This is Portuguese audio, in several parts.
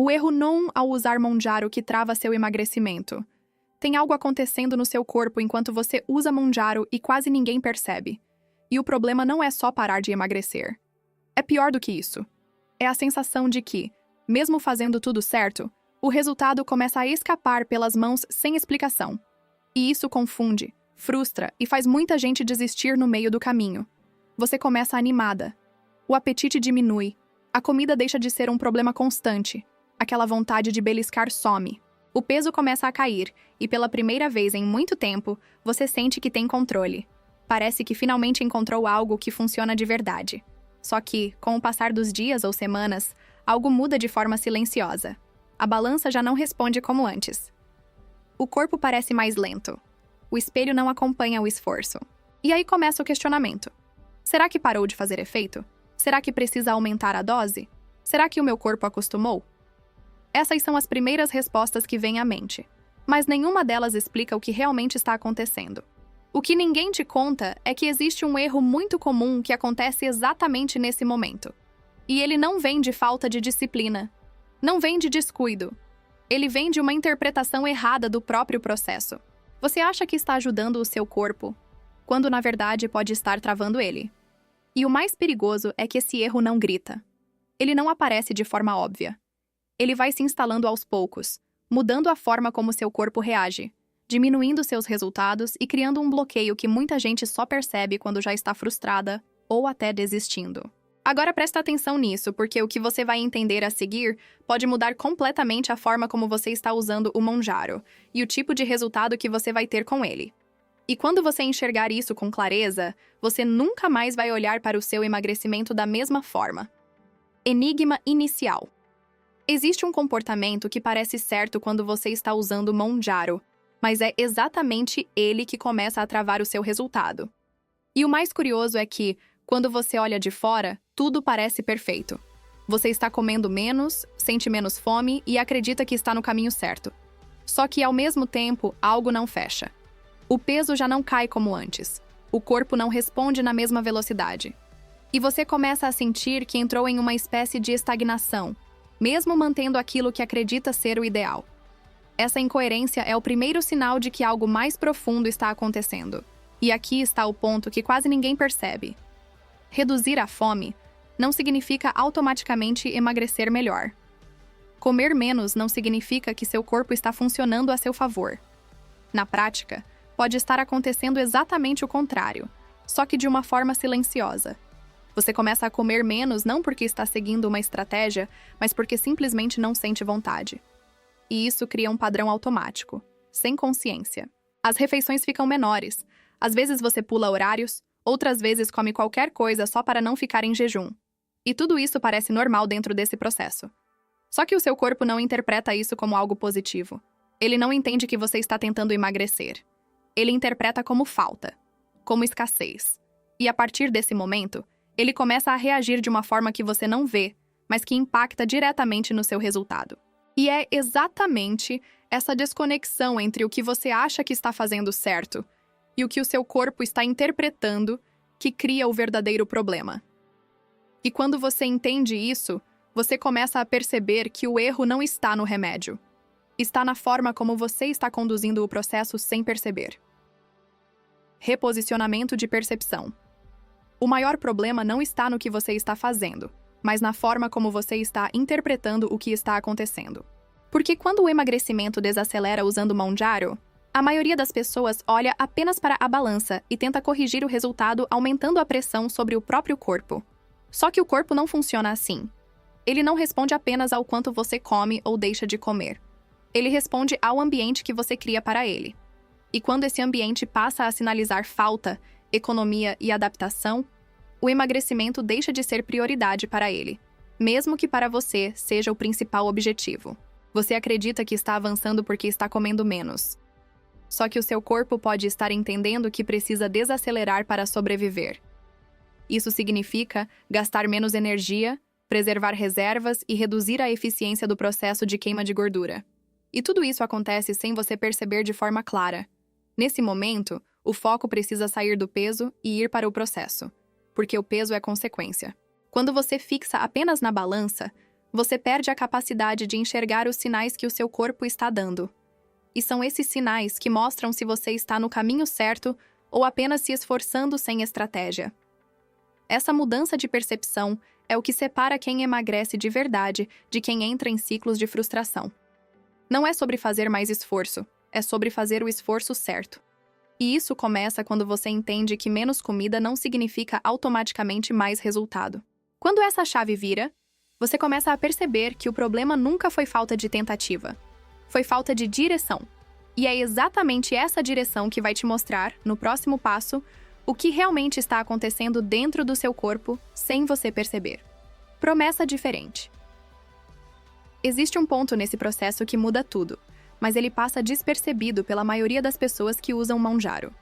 O erro não ao usar Mounjaro que trava seu emagrecimento. Tem algo acontecendo no seu corpo enquanto você usa Mounjaro e quase ninguém percebe. E o problema não é só parar de emagrecer. É pior do que isso. É a sensação de que, mesmo fazendo tudo certo, o resultado começa a escapar pelas mãos sem explicação. E isso confunde, frustra e faz muita gente desistir no meio do caminho. Você começa animada. O apetite diminui. A comida deixa de ser um problema constante. Aquela vontade de beliscar some. O peso começa a cair e, pela primeira vez em muito tempo, você sente que tem controle. Parece que finalmente encontrou algo que funciona de verdade. Só que, com o passar dos dias ou semanas, algo muda de forma silenciosa. A balança já não responde como antes. O corpo parece mais lento. O espelho não acompanha o esforço. E aí começa o questionamento. Será que parou de fazer efeito? Será que precisa aumentar a dose? Será que o meu corpo acostumou? Essas são as primeiras respostas que vêm à mente. Mas nenhuma delas explica o que realmente está acontecendo. O que ninguém te conta é que existe um erro muito comum que acontece exatamente nesse momento. E ele não vem de falta de disciplina. Não vem de descuido. Ele vem de uma interpretação errada do próprio processo. Você acha que está ajudando o seu corpo, quando na verdade pode estar travando ele. E o mais perigoso é que esse erro não grita. Ele não aparece de forma óbvia. Ele vai se instalando aos poucos, mudando a forma como seu corpo reage, diminuindo seus resultados e criando um bloqueio que muita gente só percebe quando já está frustrada ou até desistindo. Agora presta atenção nisso, porque o que você vai entender a seguir pode mudar completamente a forma como você está usando o Mounjaro e o tipo de resultado que você vai ter com ele. E quando você enxergar isso com clareza, você nunca mais vai olhar para o seu emagrecimento da mesma forma. Enigma inicial. Existe um comportamento que parece certo quando você está usando Mounjaro, mas é exatamente ele que começa a travar o seu resultado. E o mais curioso é que, quando você olha de fora, tudo parece perfeito. Você está comendo menos, sente menos fome e acredita que está no caminho certo. Só que, ao mesmo tempo, algo não fecha. O peso já não cai como antes. O corpo não responde na mesma velocidade. E você começa a sentir que entrou em uma espécie de estagnação, mesmo mantendo aquilo que acredita ser o ideal. Essa incoerência é o primeiro sinal de que algo mais profundo está acontecendo. E aqui está o ponto que quase ninguém percebe. Reduzir a fome não significa automaticamente emagrecer melhor. Comer menos não significa que seu corpo está funcionando a seu favor. Na prática, pode estar acontecendo exatamente o contrário, só que de uma forma silenciosa. Você começa a comer menos não porque está seguindo uma estratégia, mas porque simplesmente não sente vontade. E isso cria um padrão automático, sem consciência. As refeições ficam menores. Às vezes você pula horários, outras vezes come qualquer coisa só para não ficar em jejum. E tudo isso parece normal dentro desse processo. Só que o seu corpo não interpreta isso como algo positivo. Ele não entende que você está tentando emagrecer. Ele interpreta como falta, como escassez. E a partir desse momento, ele começa a reagir de uma forma que você não vê, mas que impacta diretamente no seu resultado. E é exatamente essa desconexão entre o que você acha que está fazendo certo e o que o seu corpo está interpretando que cria o verdadeiro problema. E quando você entende isso, você começa a perceber que o erro não está no remédio. Está na forma como você está conduzindo o processo sem perceber. Reposicionamento de percepção. O maior problema não está no que você está fazendo, mas na forma como você está interpretando o que está acontecendo. Porque quando o emagrecimento desacelera usando Mounjaro, a maioria das pessoas olha apenas para a balança e tenta corrigir o resultado aumentando a pressão sobre o próprio corpo. Só que o corpo não funciona assim. Ele não responde apenas ao quanto você come ou deixa de comer. Ele responde ao ambiente que você cria para ele. E quando esse ambiente passa a sinalizar falta, economia e adaptação, o emagrecimento deixa de ser prioridade para ele, mesmo que para você seja o principal objetivo. Você acredita que está avançando porque está comendo menos. Só que o seu corpo pode estar entendendo que precisa desacelerar para sobreviver. Isso significa gastar menos energia, preservar reservas e reduzir a eficiência do processo de queima de gordura. E tudo isso acontece sem você perceber de forma clara. Nesse momento, o foco precisa sair do peso e ir para o processo, porque o peso é consequência. Quando você fixa apenas na balança, Você perde a capacidade de enxergar os sinais que o seu corpo está dando. E são esses sinais que mostram se você está no caminho certo ou apenas se esforçando sem estratégia. Essa mudança de percepção é o que separa quem emagrece de verdade de quem entra em ciclos de frustração. Não é sobre fazer mais esforço, é sobre fazer o esforço certo. E isso começa quando você entende que menos comida não significa automaticamente mais resultado. Quando essa chave vira, você começa a perceber que o problema nunca foi falta de tentativa. Foi falta de direção. E é exatamente essa direção que vai te mostrar, no próximo passo, o que realmente está acontecendo dentro do seu corpo sem você perceber. Promessa diferente. Existe um ponto nesse processo que muda tudo, mas ele passa despercebido pela maioria das pessoas que usam Mounjaro.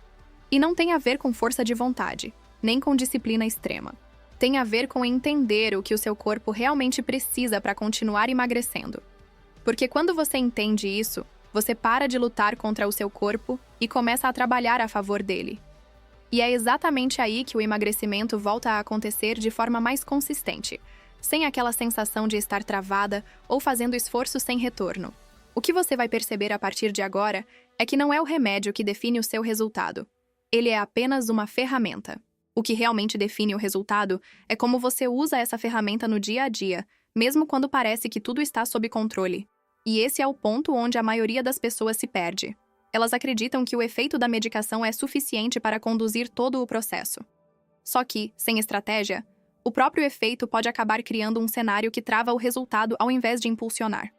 E não tem a ver com força de vontade, nem com disciplina extrema. Tem a ver com entender o que o seu corpo realmente precisa para continuar emagrecendo. Porque quando você entende isso, você para de lutar contra o seu corpo e começa a trabalhar a favor dele. E é exatamente aí que o emagrecimento volta a acontecer de forma mais consistente, sem aquela sensação de estar travada ou fazendo esforço sem retorno. O que você vai perceber a partir de agora é que não é o remédio que define o seu resultado. Ele é apenas uma ferramenta. O que realmente define o resultado é como você usa essa ferramenta no dia a dia, mesmo quando parece que tudo está sob controle. E esse é o ponto onde a maioria das pessoas se perde. Elas acreditam que o efeito da medicação é suficiente para conduzir todo o processo. Só que, sem estratégia, o próprio efeito pode acabar criando um cenário que trava o resultado ao invés de impulsionar.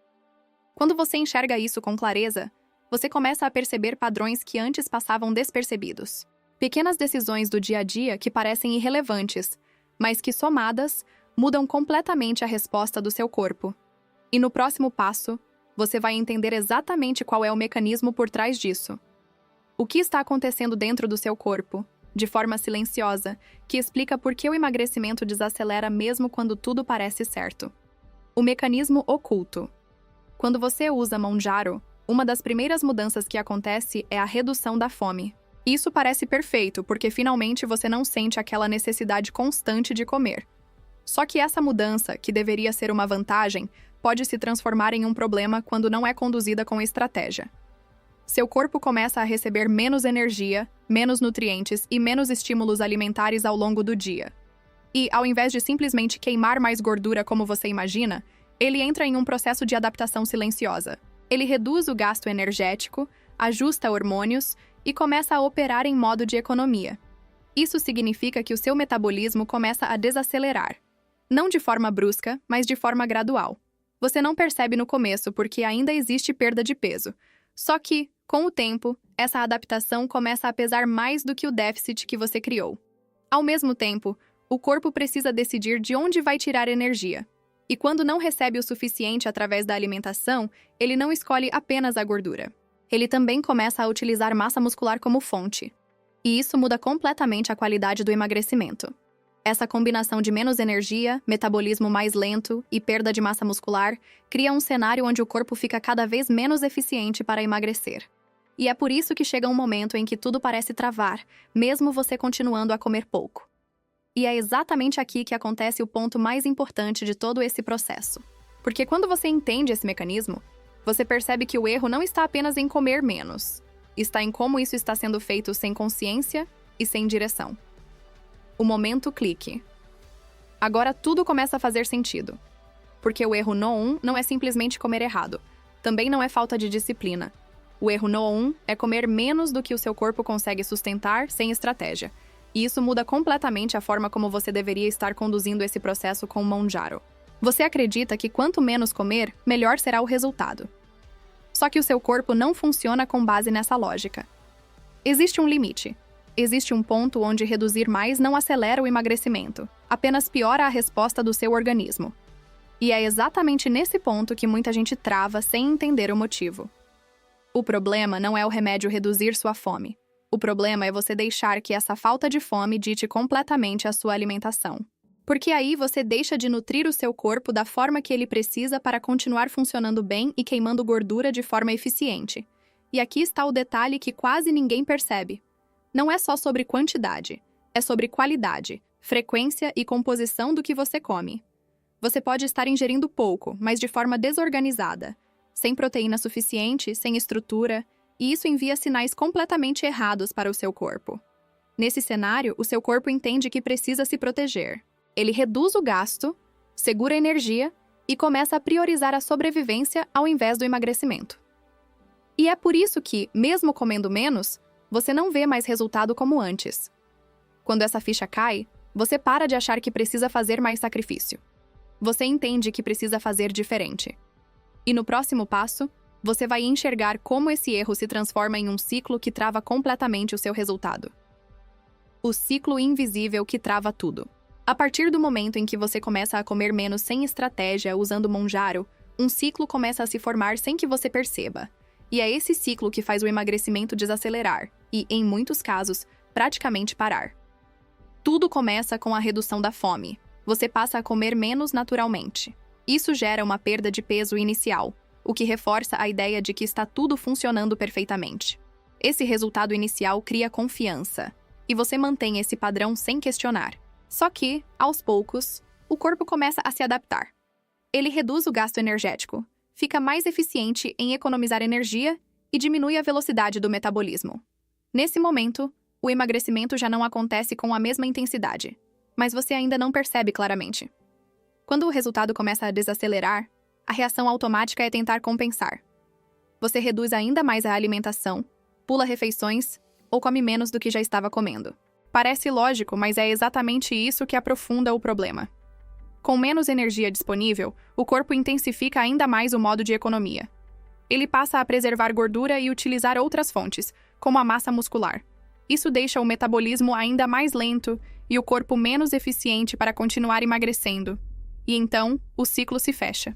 Quando você enxerga isso com clareza, você começa a perceber padrões que antes passavam despercebidos. Pequenas decisões do dia a dia que parecem irrelevantes, mas que, somadas, mudam completamente a resposta do seu corpo. E no próximo passo, você vai entender exatamente qual é o mecanismo por trás disso. O que está acontecendo dentro do seu corpo, de forma silenciosa, que explica por que o emagrecimento desacelera mesmo quando tudo parece certo. O mecanismo oculto. Quando você usa Mounjaro, uma das primeiras mudanças que acontece é a redução da fome. Isso parece perfeito, porque finalmente você não sente aquela necessidade constante de comer. Só que essa mudança, que deveria ser uma vantagem, pode se transformar em um problema quando não é conduzida com estratégia. Seu corpo começa a receber menos energia, menos nutrientes e menos estímulos alimentares ao longo do dia. E, ao invés de simplesmente queimar mais gordura como você imagina, ele entra em um processo de adaptação silenciosa. Ele reduz o gasto energético, ajusta hormônios e começa a operar em modo de economia. Isso significa que o seu metabolismo começa a desacelerar. Não de forma brusca, mas de forma gradual. Você não percebe no começo porque ainda existe perda de peso. Só que, com o tempo, essa adaptação começa a pesar mais do que o déficit que você criou. Ao mesmo tempo, o corpo precisa decidir de onde vai tirar energia. E quando não recebe o suficiente através da alimentação, ele não escolhe apenas a gordura. Ele também começa a utilizar massa muscular como fonte. E isso muda completamente a qualidade do emagrecimento. Essa combinação de menos energia, metabolismo mais lento e perda de massa muscular cria um cenário onde o corpo fica cada vez menos eficiente para emagrecer. E é por isso que chega um momento em que tudo parece travar, mesmo você continuando a comer pouco. E é exatamente aqui que acontece o ponto mais importante de todo esse processo. Porque quando você entende esse mecanismo, você percebe que o erro não está apenas em comer menos. Está em como isso está sendo feito sem consciência e sem direção. O momento clique. Agora tudo começa a fazer sentido. Porque o erro no 1 não é simplesmente comer errado. Também não é falta de disciplina. O erro no 1 é comer menos do que o seu corpo consegue sustentar sem estratégia. E isso muda completamente a forma como você deveria estar conduzindo esse processo com o Mounjaro. Você acredita que quanto menos comer, melhor será o resultado. Só que o seu corpo não funciona com base nessa lógica. Existe um limite. Existe um ponto onde reduzir mais não acelera o emagrecimento, apenas piora a resposta do seu organismo. E é exatamente nesse ponto que muita gente trava sem entender o motivo. O problema não é o remédio reduzir sua fome. O problema é você deixar que essa falta de fome dite completamente a sua alimentação. Porque aí você deixa de nutrir o seu corpo da forma que ele precisa para continuar funcionando bem e queimando gordura de forma eficiente. E aqui está o detalhe que quase ninguém percebe. Não é só sobre quantidade, é sobre qualidade, frequência e composição do que você come. Você pode estar ingerindo pouco, mas de forma desorganizada, sem proteína suficiente, sem estrutura, e isso envia sinais completamente errados para o seu corpo. Nesse cenário, o seu corpo entende que precisa se proteger. Ele reduz o gasto, segura a energia e começa a priorizar a sobrevivência ao invés do emagrecimento. E é por isso que, mesmo comendo menos, você não vê mais resultado como antes. Quando essa ficha cai, você para de achar que precisa fazer mais sacrifício. Você entende que precisa fazer diferente. E no próximo passo, você vai enxergar como esse erro se transforma em um ciclo que trava completamente o seu resultado. O ciclo invisível que trava tudo. A partir do momento em que você começa a comer menos sem estratégia usando Monjaro, um ciclo começa a se formar sem que você perceba. E é esse ciclo que faz o emagrecimento desacelerar e, em muitos casos, praticamente parar. Tudo começa com a redução da fome. Você passa a comer menos naturalmente. Isso gera uma perda de peso inicial, o que reforça a ideia de que está tudo funcionando perfeitamente. Esse resultado inicial cria confiança, e você mantém esse padrão sem questionar. Só que, aos poucos, o corpo começa a se adaptar. Ele reduz o gasto energético, fica mais eficiente em economizar energia e diminui a velocidade do metabolismo. Nesse momento, o emagrecimento já não acontece com a mesma intensidade, mas você ainda não percebe claramente. Quando o resultado começa a desacelerar, a reação automática é tentar compensar. Você reduz ainda mais a alimentação, pula refeições ou come menos do que já estava comendo. Parece lógico, mas é exatamente isso que aprofunda o problema. Com menos energia disponível, o corpo intensifica ainda mais o modo de economia. Ele passa a preservar gordura e utilizar outras fontes, como a massa muscular. Isso deixa o metabolismo ainda mais lento e o corpo menos eficiente para continuar emagrecendo. E então, o ciclo se fecha.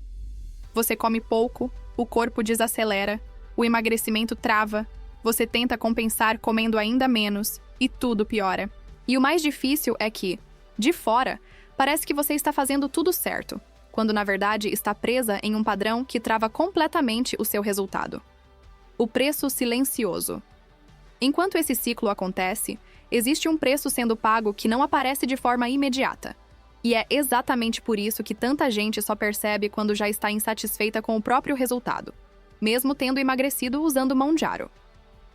Você come pouco, o corpo desacelera, o emagrecimento trava, você tenta compensar comendo ainda menos e tudo piora. E o mais difícil é que, de fora, parece que você está fazendo tudo certo, quando na verdade está presa em um padrão que trava completamente o seu resultado. O preço silencioso. Enquanto esse ciclo acontece, existe um preço sendo pago que não aparece de forma imediata. E é exatamente por isso que tanta gente só percebe quando já está insatisfeita com o próprio resultado, mesmo tendo emagrecido usando Monjaro.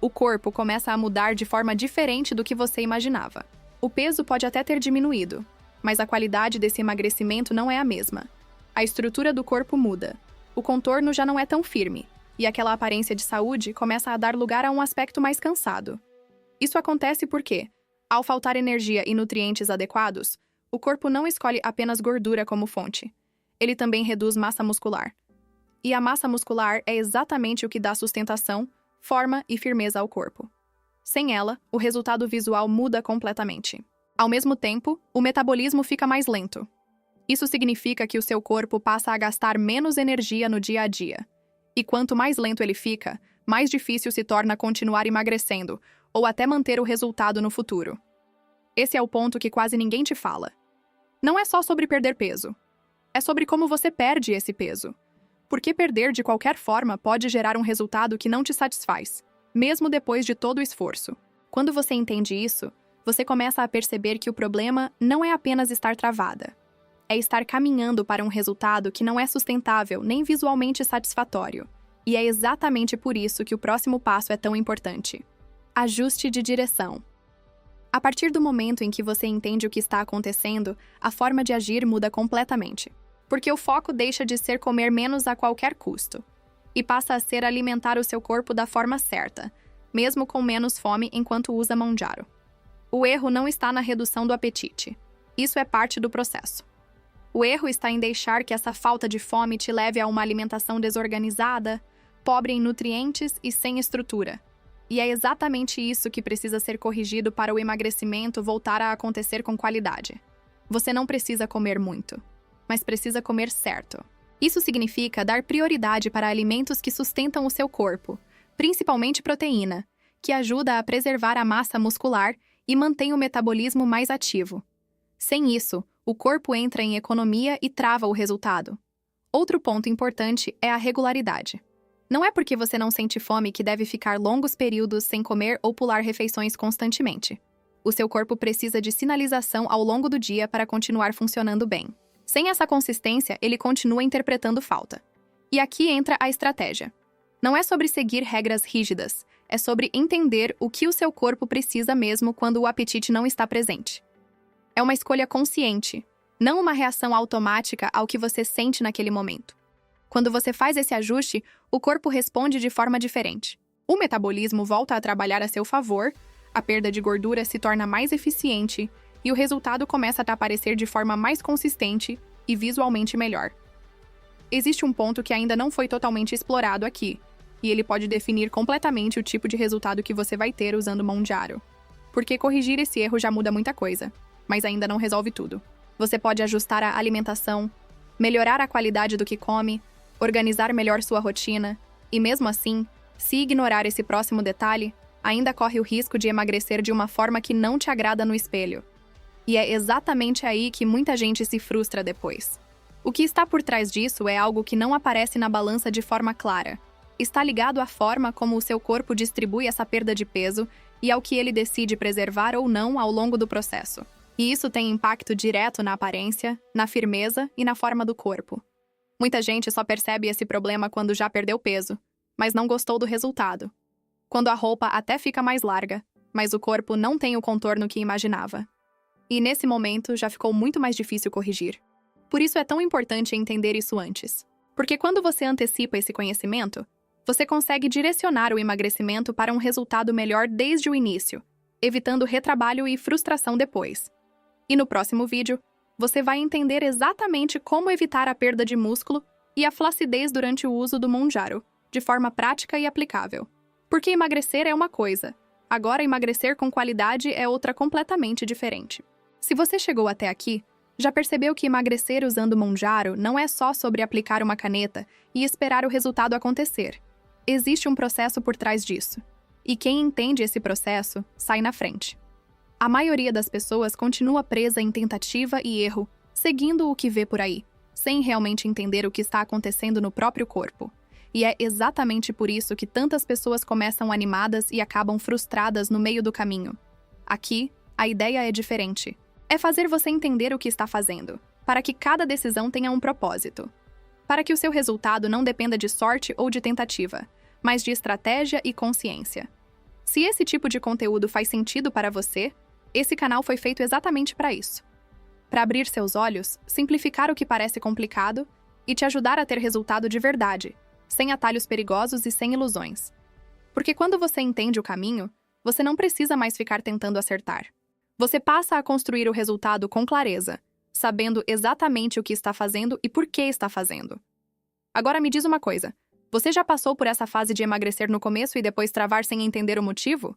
O corpo começa a mudar de forma diferente do que você imaginava. O peso pode até ter diminuído, mas a qualidade desse emagrecimento não é a mesma. A estrutura do corpo muda, o contorno já não é tão firme, e aquela aparência de saúde começa a dar lugar a um aspecto mais cansado. Isso acontece porque, ao faltar energia e nutrientes adequados, o corpo não escolhe apenas gordura como fonte. Ele também reduz massa muscular. E a massa muscular é exatamente o que dá sustentação, forma e firmeza ao corpo. Sem ela, o resultado visual muda completamente. Ao mesmo tempo, o metabolismo fica mais lento. Isso significa que o seu corpo passa a gastar menos energia no dia a dia. E quanto mais lento ele fica, mais difícil se torna continuar emagrecendo ou até manter o resultado no futuro. Esse é o ponto que quase ninguém te fala. Não é só sobre perder peso. É sobre como você perde esse peso. Porque perder de qualquer forma pode gerar um resultado que não te satisfaz, mesmo depois de todo o esforço. Quando você entende isso, você começa a perceber que o problema não é apenas estar travada. É estar caminhando para um resultado que não é sustentável nem visualmente satisfatório. E é exatamente por isso que o próximo passo é tão importante. Ajuste de direção. A partir do momento em que você entende o que está acontecendo, a forma de agir muda completamente. Porque o foco deixa de ser comer menos a qualquer custo, e passa a ser alimentar o seu corpo da forma certa, mesmo com menos fome enquanto usa Monjaro. O erro não está na redução do apetite. Isso é parte do processo. O erro está em deixar que essa falta de fome te leve a uma alimentação desorganizada, pobre em nutrientes e sem estrutura. E é exatamente isso que precisa ser corrigido para o emagrecimento voltar a acontecer com qualidade. Você não precisa comer muito, mas precisa comer certo. Isso significa dar prioridade para alimentos que sustentam o seu corpo, principalmente proteína, que ajuda a preservar a massa muscular e mantém o metabolismo mais ativo. Sem isso, o corpo entra em economia e trava o resultado. Outro ponto importante é a regularidade. Não é porque você não sente fome que deve ficar longos períodos sem comer ou pular refeições constantemente. O seu corpo precisa de sinalização ao longo do dia para continuar funcionando bem. Sem essa consistência, ele continua interpretando falta. E aqui entra a estratégia. Não é sobre seguir regras rígidas, é sobre entender o que o seu corpo precisa mesmo quando o apetite não está presente. É uma escolha consciente, não uma reação automática ao que você sente naquele momento. Quando você faz esse ajuste, o corpo responde de forma diferente. O metabolismo volta a trabalhar a seu favor, a perda de gordura se torna mais eficiente e o resultado começa a aparecer de forma mais consistente e visualmente melhor. Existe um ponto que ainda não foi totalmente explorado aqui, e ele pode definir completamente o tipo de resultado que você vai ter usando Monjaro. Porque corrigir esse erro já muda muita coisa, mas ainda não resolve tudo. Você pode ajustar a alimentação, melhorar a qualidade do que come, organizar melhor sua rotina, e mesmo assim, se ignorar esse próximo detalhe, ainda corre o risco de emagrecer de uma forma que não te agrada no espelho. E é exatamente aí que muita gente se frustra depois. O que está por trás disso é algo que não aparece na balança de forma clara. Está ligado à forma como o seu corpo distribui essa perda de peso e ao que ele decide preservar ou não ao longo do processo. E isso tem impacto direto na aparência, na firmeza e na forma do corpo. Muita gente só percebe esse problema quando já perdeu peso, mas não gostou do resultado. Quando a roupa até fica mais larga, mas o corpo não tem o contorno que imaginava. E nesse momento já ficou muito mais difícil corrigir. Por isso é tão importante entender isso antes. Porque quando você antecipa esse conhecimento, você consegue direcionar o emagrecimento para um resultado melhor desde o início, evitando retrabalho e frustração depois. E no próximo vídeo, você vai entender exatamente como evitar a perda de músculo e a flacidez durante o uso do Monjaro, de forma prática e aplicável. Porque emagrecer é uma coisa, agora emagrecer com qualidade é outra completamente diferente. Se você chegou até aqui, já percebeu que emagrecer usando Monjaro não é só sobre aplicar uma caneta e esperar o resultado acontecer. Existe um processo por trás disso. E quem entende esse processo, sai na frente. A maioria das pessoas continua presa em tentativa e erro, seguindo o que vê por aí, sem realmente entender o que está acontecendo no próprio corpo. E é exatamente por isso que tantas pessoas começam animadas e acabam frustradas no meio do caminho. Aqui, a ideia é diferente. É fazer você entender o que está fazendo, para que cada decisão tenha um propósito. Para que o seu resultado não dependa de sorte ou de tentativa, mas de estratégia e consciência. Se esse tipo de conteúdo faz sentido para você, esse canal foi feito exatamente para isso. Para abrir seus olhos, simplificar o que parece complicado e te ajudar a ter resultado de verdade, sem atalhos perigosos e sem ilusões. Porque quando você entende o caminho, você não precisa mais ficar tentando acertar. Você passa a construir o resultado com clareza, sabendo exatamente o que está fazendo e por que está fazendo. Agora me diz uma coisa, você já passou por essa fase de emagrecer no começo e depois travar sem entender o motivo?